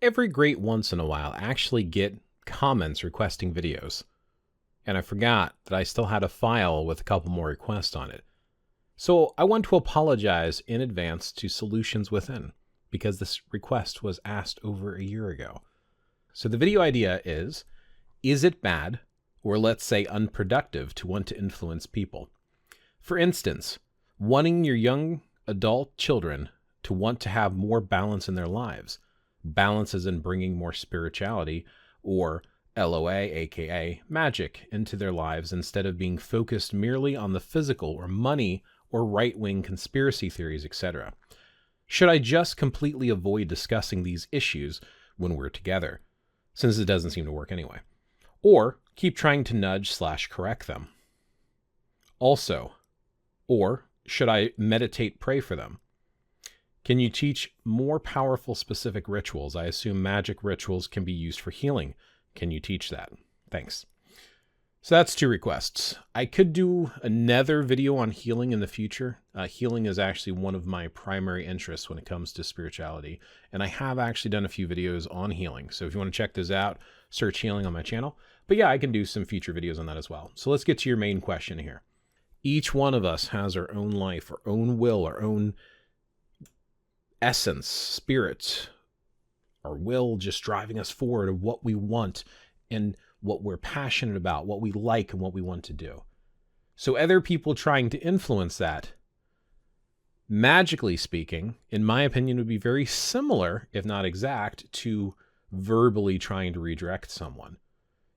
Every great once in a while I actually get comments requesting videos, and I forgot that I still had a file with a couple more requests on it. So I want to apologize in advance to Solutions Within because this request was asked over a year ago. So the video idea is it bad, or let's say unproductive, to want to influence people? For instance, wanting your young adult children to want to have more balance in their lives. Balance is in bringing more spirituality, or LOA, aka magic, into their lives instead of being focused merely on the physical or money or right-wing conspiracy theories, etc. Should I just completely avoid discussing these issues when we're together, since it doesn't seem to work anyway? Or keep trying to nudge/correct them? Also, or should I meditate, pray for them? Can you teach more powerful specific rituals? I assume magic rituals can be used for healing. Can you teach that? Thanks. So that's 2 requests. I could do another video on healing in the future. Healing is actually one of my primary interests when it comes to spirituality. And I have actually done a few videos on healing. So if you want to check those out, search healing on my channel. But yeah, I can do some future videos on that as well. So let's get to your main question here. Each one of us has our own life, our own will, our own essence, spirit, our will just driving us forward of what we want and what we're passionate about, what we like and what we want to do. So other people trying to influence that, magically speaking, in my opinion, would be very similar, if not exact, to verbally trying to redirect someone.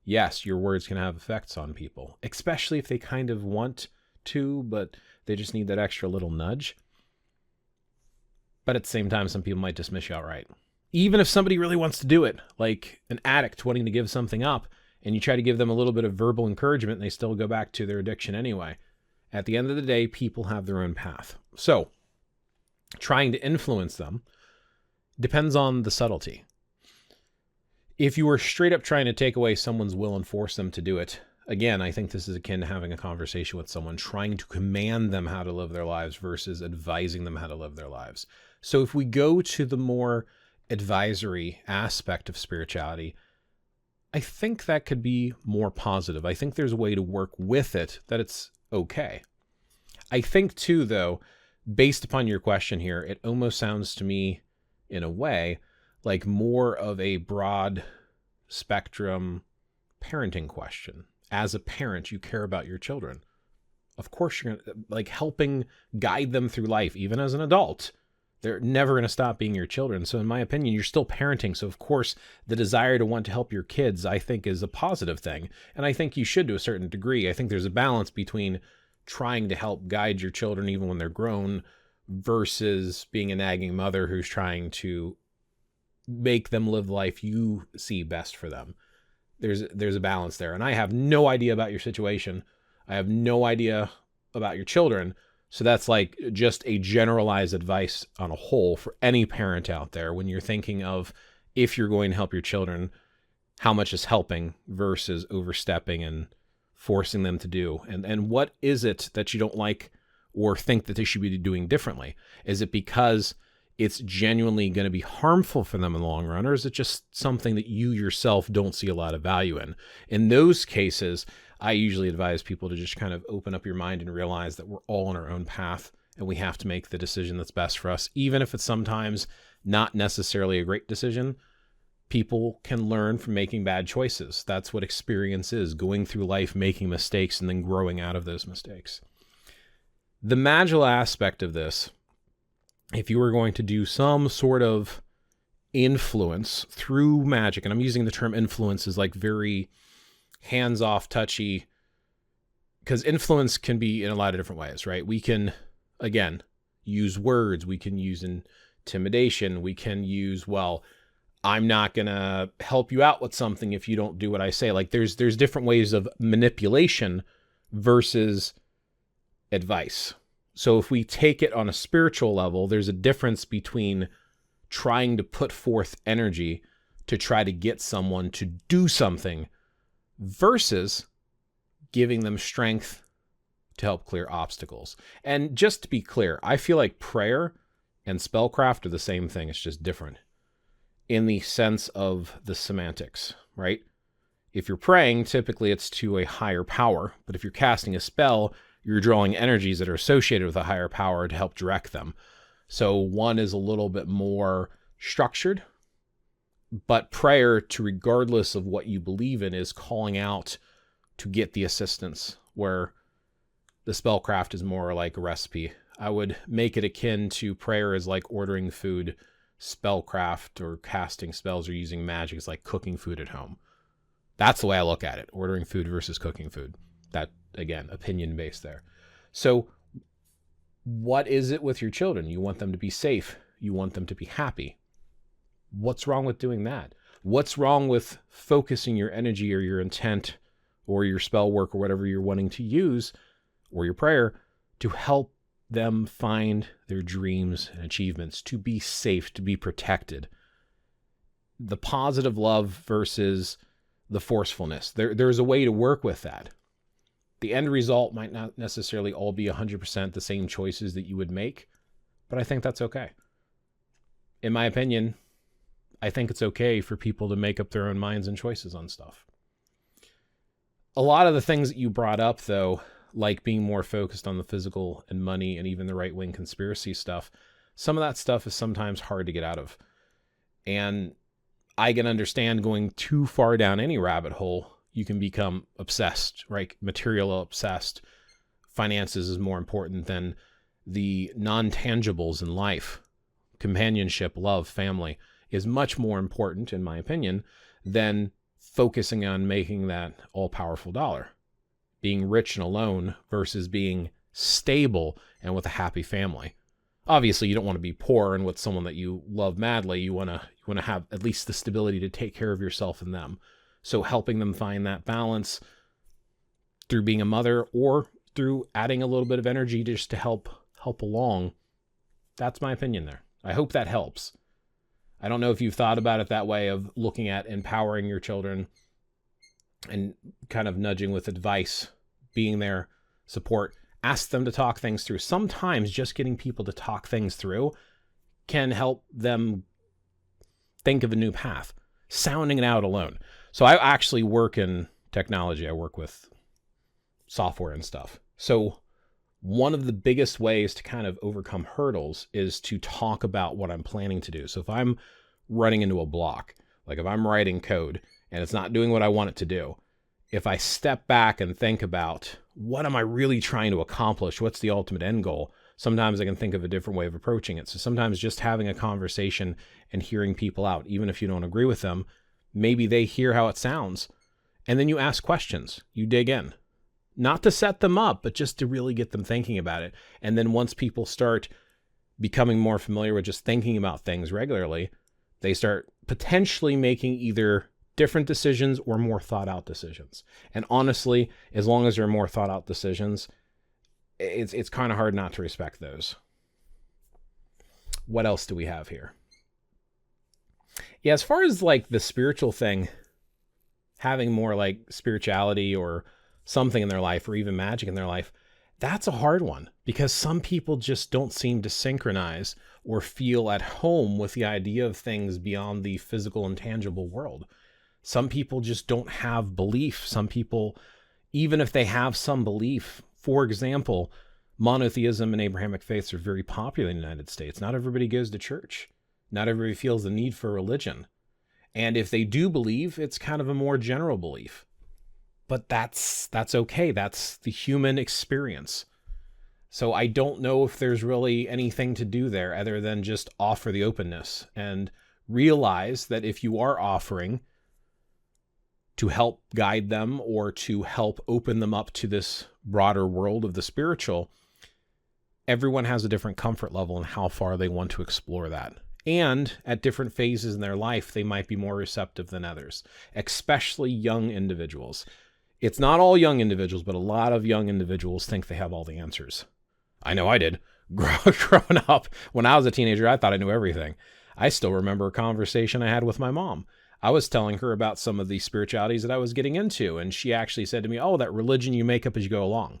Yes, your words can have effects on people, especially if they kind of want to, but they just need that extra little nudge. But at the same time, some people might dismiss you outright. Even if somebody really wants to do it, like an addict wanting to give something up, and you try to give them a little bit of verbal encouragement, and they still go back to their addiction anyway. At the end of the day, people have their own path. So, trying to influence them depends on the subtlety. If you were straight up trying to take away someone's will and force them to do it, again, I think this is akin to having a conversation with someone, trying to command them how to live their lives versus advising them how to live their lives. So if we go to the more advisory aspect of spirituality, I think that could be more positive. I think there's a way to work with it that it's okay. I think too, though, based upon your question here, it almost sounds to me, in a way, like more of a broad spectrum parenting question. As a parent, you care about your children. Of course, you're gonna, like, helping guide them through life, even as an adult. They're never going to stop being your children. So in my opinion, you're still parenting. So of course, the desire to want to help your kids, I think, is a positive thing. And I think you should to a certain degree. I think there's a balance between trying to help guide your children even when they're grown versus being a nagging mother who's trying to make them live the life you see best for them. There's a balance there. And I have no idea about your situation. I have no idea about your children. So that's like just a generalized advice on a whole for any parent out there when you're thinking of if you're going to help your children, how much is helping versus overstepping and forcing them to do. And what is it that you don't like or think that they should be doing differently? Is it because it's genuinely going to be harmful for them in the long run, or is it just something that you yourself don't see a lot of value in? In those cases, I usually advise people to just kind of open up your mind and realize that we're all on our own path and we have to make the decision that's best for us. Even if it's sometimes not necessarily a great decision, people can learn from making bad choices. That's what experience is, going through life, making mistakes, and then growing out of those mistakes. The magical aspect of this, if you were going to do some sort of influence through magic, and I'm using the term influence as like very hands-off, touchy, because influence can be in a lot of different ways, right? We can, again, use words. We can use intimidation. We can use, well, I'm not going to help you out with something if you don't do what I say. Like there's different ways of manipulation versus advice. So if we take it on a spiritual level, there's a difference between trying to put forth energy to try to get someone to do something versus giving them strength to help clear obstacles. And just to be clear, I feel like prayer and spellcraft are the same thing. It's just different. in the sense of the semantics, right? If you're praying, typically it's to a higher power, but if you're casting a spell, you're drawing energies that are associated with a higher power to help direct them. So one is a little bit more structured, but prayer, to regardless of what you believe in, is calling out to get the assistance, where the spellcraft is more like a recipe. I would make it akin to prayer is like ordering food. Spellcraft or casting spells or using magic is like cooking food at home. That's the way I look at it. Ordering food versus cooking food. That, again, opinion based there. So what is it with your children? You want them to be safe. You want them to be happy. What's wrong with doing that? What's wrong with focusing your energy or your intent or your spell work or whatever you're wanting to use, or your prayer, to help them find their dreams and achievements, to be safe, to be protected? The positive love versus the forcefulness. There's a way to work with that. The end result might not necessarily all be 100% the same choices that you would make, but I think that's okay. In my opinion, I think it's okay for people to make up their own minds and choices on stuff. A lot of the things that you brought up, though, like being more focused on the physical and money and even the right-wing conspiracy stuff, some of that stuff is sometimes hard to get out of. And I can understand going too far down any rabbit hole, you can become obsessed, right? Material obsessed. Finances is more important than the non-tangibles in life. Companionship, love, family is much more important, in my opinion, than focusing on making that all-powerful dollar. Being rich and alone versus being stable and with a happy family. Obviously, you don't want to be poor and with someone that you love madly. You want to have at least the stability to take care of yourself and them. So helping them find that balance through being a mother or through adding a little bit of energy just to help along. That's my opinion there. I hope that helps. I don't know if you've thought about it that way, of looking at empowering your children and kind of nudging with advice, being there, support. Ask them to talk things through. Sometimes just getting people to talk things through can help them think of a new path, sounding it out alone. So I actually work in technology. I work with software and stuff. So one of the biggest ways to kind of overcome hurdles is to talk about what I'm planning to do. So if I'm running into a block, like if I'm writing code and it's not doing what I want it to do, if I step back and think about what am I really trying to accomplish, what's the ultimate end goal, sometimes I can think of a different way of approaching it. So sometimes just having a conversation and hearing people out, even if you don't agree with them, maybe they hear how it sounds. And then you ask questions, you dig in. Not to set them up, but just to really get them thinking about it. And then once people start becoming more familiar with just thinking about things regularly, they start potentially making either different decisions or more thought out decisions. And honestly, as long as they're more thought out decisions, it's kind of hard not to respect those. What else do we have here? Yeah, as far as like the spiritual thing, having more like spirituality or something in their life or even magic in their life, that's a hard one because some people just don't seem to synchronize or feel at home with the idea of things beyond the physical and tangible world. Some people just don't have belief. Some people, even if they have some belief, for example, monotheism and Abrahamic faiths are very popular in the United States. Not everybody goes to church. Not everybody feels the need for religion. And if they do believe, it's kind of a more general belief. But that's okay. That's the human experience. So I don't know if there's really anything to do there other than just offer the openness and realize that if you are offering to help guide them or to help open them up to this broader world of the spiritual, everyone has a different comfort level in how far they want to explore that. And at different phases in their life, they might be more receptive than others, especially young individuals. It's not all young individuals, but a lot of young individuals think they have all the answers. I know I did. Growing up, when I was a teenager, I thought I knew everything. I still remember a conversation I had with my mom. I was telling her about some of the spiritualities that I was getting into, and she actually said to me, "Oh, that religion you make up as you go along."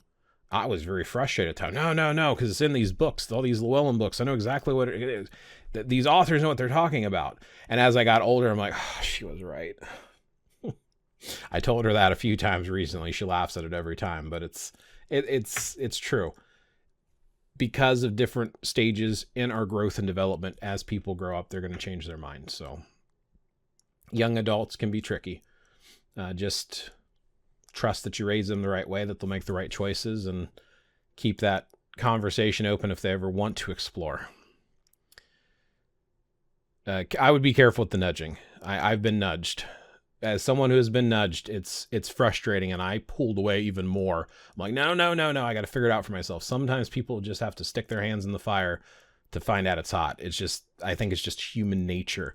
I was very frustrated at the time. No, because it's in these books, all these Llewellyn books. I know exactly what it is. These authors know what they're talking about. And as I got older, I'm like, oh, she was right. I told her that a few times recently. She laughs at it every time, but it's true. Because of different stages in our growth and development, as people grow up, they're going to change their mind. So young adults can be tricky. Just trust that you raise them the right way, that they'll make the right choices, and keep that conversation open if they ever want to explore. I would be careful with the nudging. I've been nudged. As someone who has been nudged, it's frustrating, and I pulled away even more. I'm like, no, I got to figure it out for myself. Sometimes people just have to stick their hands in the fire to find out it's hot. I think it's just human nature.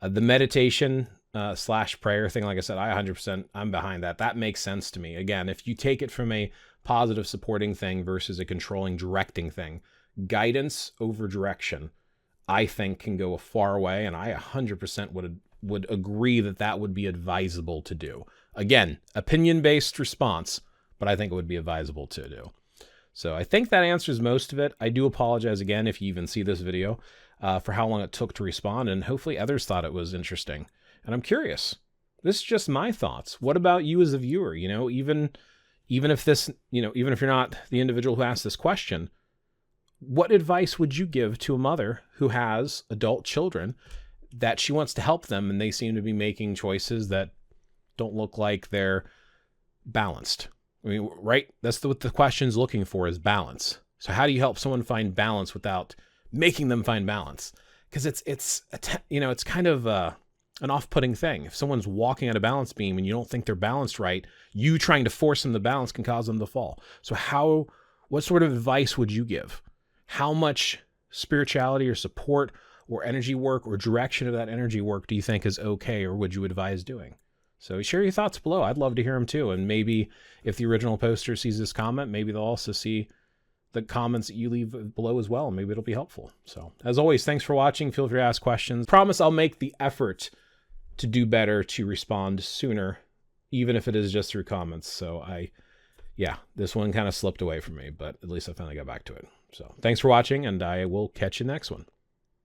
The meditation / prayer thing, like I said, 100%, I'm behind that. That makes sense to me. Again, if you take it from a positive supporting thing versus a controlling directing thing, guidance over direction, I think, can go a far way, and I 100% would agree that would be advisable to do. Again, opinion-based response, but I think it would be advisable to do. So I think that answers most of it. I do apologize again if you even see this video for how long it took to respond, and hopefully others thought it was interesting. And I'm curious. This is just my thoughts. What about you as a viewer? Even if this, even if you're not the individual who asked this question, what advice would you give to a mother who has adult children that she wants to help them and they seem to be making choices that don't look like they're balanced? I mean, right? That's what the question's looking for, is balance. So how do you help someone find balance without making them find balance? Because it's kind of an off-putting thing. If someone's walking on a balance beam and you don't think they're balanced right, you trying to force them to balance can cause them to fall. So what sort of advice would you give? How much spirituality or support or energy work or direction of that energy work do you think is okay, or would you advise doing? So share your thoughts below. I'd love to hear them too. And maybe if the original poster sees this comment, maybe they'll also see the comments that you leave below as well, and maybe it'll be helpful. So as always, thanks for watching. Feel free to ask questions. Promise I'll make the effort to do better, to respond sooner, even if it is just through comments. So this one kind of slipped away from me, but at least I finally got back to it. So thanks for watching, and I will catch you next one.